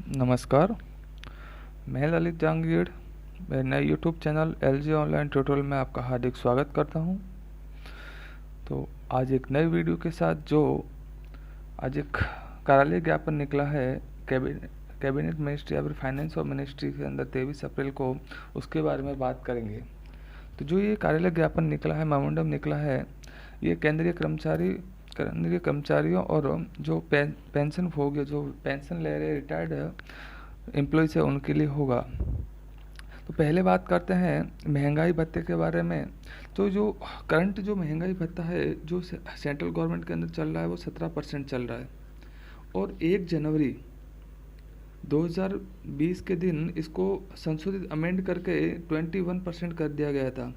नमस्कार, मैं ललित जहांगीर मेरे नए YouTube channel LG online tutorial में आपका हार्दिक स्वागत करता हूं। तो आज एक नई वीडियो के साथ आज एक कार्यालय ज्ञापन निकला है कैबिनेट मिनिस्ट्री या फिर फाइनेंस और मिनिस्ट्री के अंदर 23 अप्रैल को, उसके बारे में बात करेंगे। तो जो ये कार्यालय ज्ञापन निकला है, मेमोरेंडम निकला है, ये केंद्रीय कर्मचारियों और जो पेंशन भोगी, जो पेंशन ले रहे रिटायर्ड एम्प्लॉयज़ है, उनके लिए होगा। तो पहले बात करते हैं महंगाई भत्ते के बारे में। तो जो करंट जो महंगाई भत्ता है जो सेंट्रल गवर्नमेंट के अंदर चल रहा है वो 17% चल रहा है, और 1 जनवरी 2020 के दिन इसको संशोधित अमेंड करके 21% कर दिया गया था।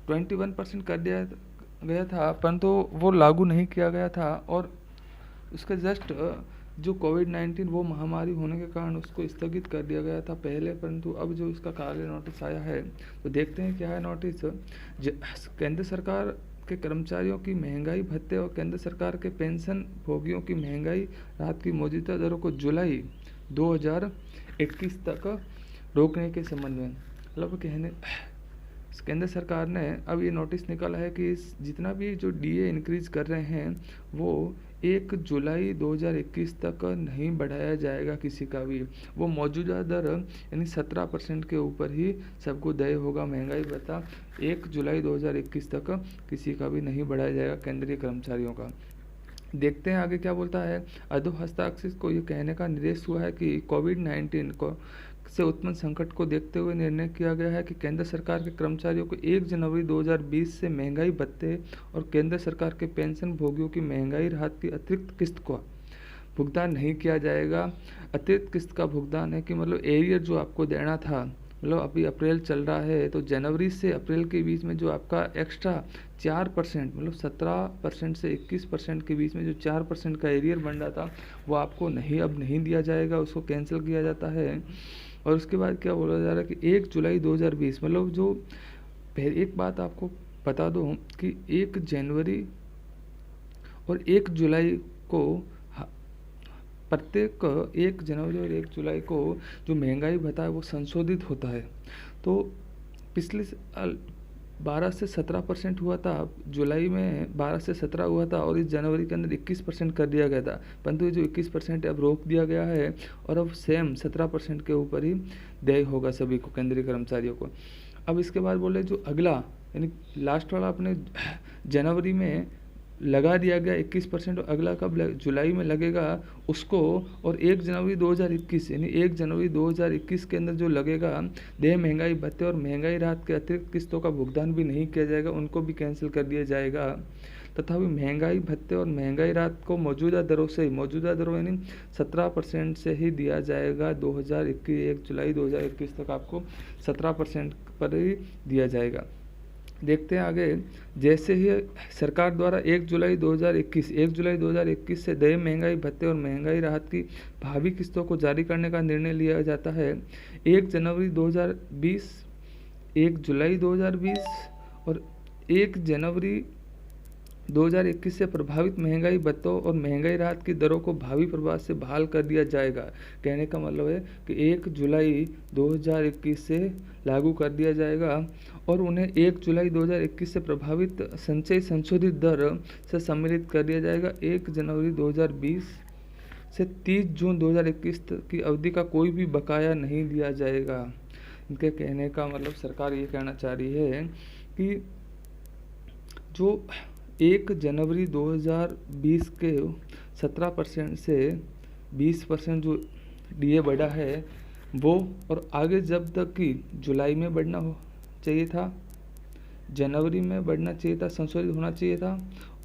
21% कर दिया गया था, परंतु वो लागू नहीं किया गया था, और उसके जस्ट जो कोविड-19 वो महामारी होने के कारण उसको स्थगित कर दिया गया था पहले। परंतु अब जो इसका कार्य नोटिस आया है, तो देखते हैं क्या है नोटिस। केंद्र सरकार के कर्मचारियों की महंगाई भत्ते और केंद्र सरकार के पेंशन भोगियों की महंगाई राहत की मौजूदा दरों को जुलाई 2021 तक रोकने के संबंध में, मतलब केंद्र सरकार ने अब ये नोटिस निकाला है कि जितना भी जो डीए इंक्रीज कर रहे हैं वो 1 जुलाई 2021 तक नहीं बढ़ाया जाएगा किसी का भी। वो मौजूदा दर यानी 17% के ऊपर ही सबको देय होगा महंगाई भत्ता। 1 जुलाई 2021 तक किसी का भी नहीं बढ़ाया जाएगा केंद्रीय कर्मचारियों का। देखते हैं आगे क्या बोलता है। अदब हस्ताक्षर को ये कहने का निर्देश हुआ है कि कोविड-19 को से उत्पन्न संकट को देखते हुए निर्णय किया गया है कि केंद्र सरकार के कर्मचारियों को 1 जनवरी 2020 से महंगाई भत्ते और केंद्र सरकार के पेंशन भोगियों की महंगाई राहत की अतिरिक्त किस्त का भुगतान नहीं किया जाएगा। अतिरिक्त किस्त का भुगतान है कि मतलब एरियर जो आपको देना था, मतलब अभी अप्रैल चल रहा है, तो जनवरी से अप्रैल के बीच में जो आपका एक्स्ट्रा 4%, मतलब 17% से 21% के बीच में जो 4% का एरियर बन रहा था, वो आपको अब नहीं दिया जाएगा, उसको कैंसिल किया जाता है। और उसके बाद क्या बोला जा रहा है कि 1 जुलाई 2020, मतलब जो एक बात आपको बता दूं कि 1 जनवरी और 1 जुलाई को प्रत्येक 1 जनवरी और 1 जुलाई को जो महंगाई भत्ता है वो संशोधित होता है। तो पिछले 12 से 17% हुआ था, जुलाई में 12 से 17 हुआ था, और इस जनवरी के अंदर 21% कर दिया गया था। परंतु ये जो 21% अब रोक दिया गया है, और अब सेम 17% के ऊपर ही देय होगा सभी को, केंद्रीय कर्मचारियों को। अब इसके बाद बोले जो अगला यानी लास्ट वाला अपने जनवरी में लगा दिया गया 21%, और अगला कब जुलाई में लगेगा उसको, और 1 जनवरी 2021 यानी 1 जनवरी 2021 के अंदर जो लगेगा देय महंगाई भत्ते और महंगाई राहत के अतिरिक्त किस्तों का भुगतान भी नहीं किया जाएगा, उनको भी कैंसिल कर दिया जाएगा। तथा महंगाई भत्ते और महंगाई राहत को मौजूदा दरों यानी 17% से ही दिया जाएगा। 2021 1 जुलाई 2021 तक आपको 17% पर ही दिया जाएगा। देखते हैं आगे। जैसे ही सरकार द्वारा 1 जुलाई 2021 से देय महंगाई भत्ते और महंगाई राहत की भावी किस्तों को जारी करने का निर्णय लिया जाता है, 1 जनवरी 2020, 1 जुलाई 2020 और 1 जनवरी 2021 से प्रभावित महंगाई भत्तों और महंगाई राहत की दरों को भावी प्रभाव से बहाल कर दिया जाएगा। कहने का मतलब है कि 1 जुलाई 2021 से लागू कर दिया जाएगा, और उन्हें 1 जुलाई 2021 से प्रभावित संचयी संशोधित दर से सम्मिलित कर दिया जाएगा। 1 जनवरी 2020 से 30 जून 2021 की अवधि का कोई भी बकाया नहीं दिया जाएगा। इनके कहने का मतलब सरकार ये कहना चाह रही है कि जो 1 जनवरी 2020 के 17% से 20% जो डीए बढ़ा है वो, और आगे जब तक कि जुलाई में बढ़ना चाहिए था, जनवरी में बढ़ना चाहिए था, संशोधित होना चाहिए था,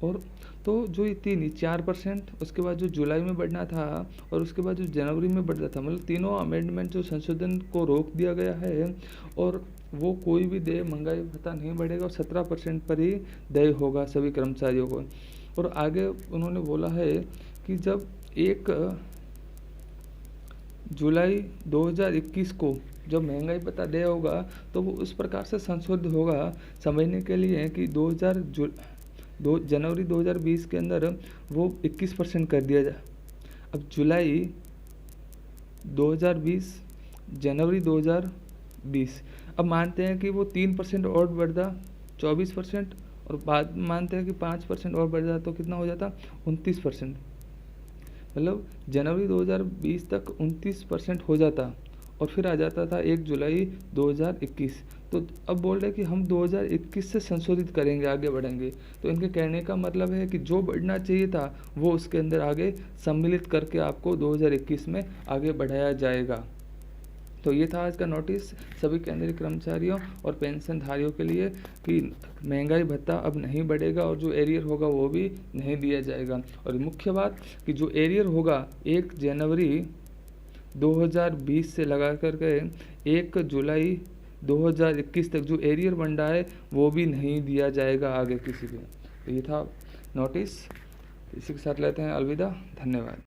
और तो जो ये 4%, उसके बाद जो जुलाई में बढ़ना था, और उसके बाद जो जनवरी में बढ़ना था, मतलब तीनों अमेंडमेंट जो संशोधन को रोक दिया गया है, और वो कोई भी देय महंगाई भत्ता नहीं बढ़ेगा, और 17% पर ही देय होगा सभी कर्मचारियों को। और आगे उन्होंने बोला है कि जब 1 जुलाई 2021 को जब महंगाई भत्ता देय होगा तो वो उस प्रकार से संशोधित होगा, समझने के लिए कि 2 जनवरी 2020 के अंदर वो 21% कर दिया जाए। अब जुलाई 2020 जनवरी 2020। अब मानते हैं कि वो 3% और बढ़ जा 24%, और बाद मानते हैं कि 5% और बढ़ जाता तो कितना हो जाता 29%। मतलब जनवरी 2020 तक 29% हो जाता और फिर आ जाता था 1 जुलाई 2021। तो अब बोल रहे हैं कि हम 2021 से संशोधित करेंगे, आगे बढ़ेंगे। तो इनके कहने का मतलब है कि जो बढ़ना चाहिए था वो उसके अंदर आगे सम्मिलित करके आपको 2021 में आगे बढ़ाया जाएगा। तो ये था आज का नोटिस सभी केंद्रीय कर्मचारियों और पेंशनधारियों के लिए कि महंगाई भत्ता अब नहीं बढ़ेगा और जो एरियर होगा वो भी नहीं दिया जाएगा। और मुख्य बात कि जो एरियर होगा 1 जनवरी 2020 से लगा करके 1 जुलाई 2021 तक जो एरियर बन रहा है वो भी नहीं दिया जाएगा आगे किसी को। तो ये था नोटिस। इसी के साथ लेते हैं अलविदा, धन्यवाद।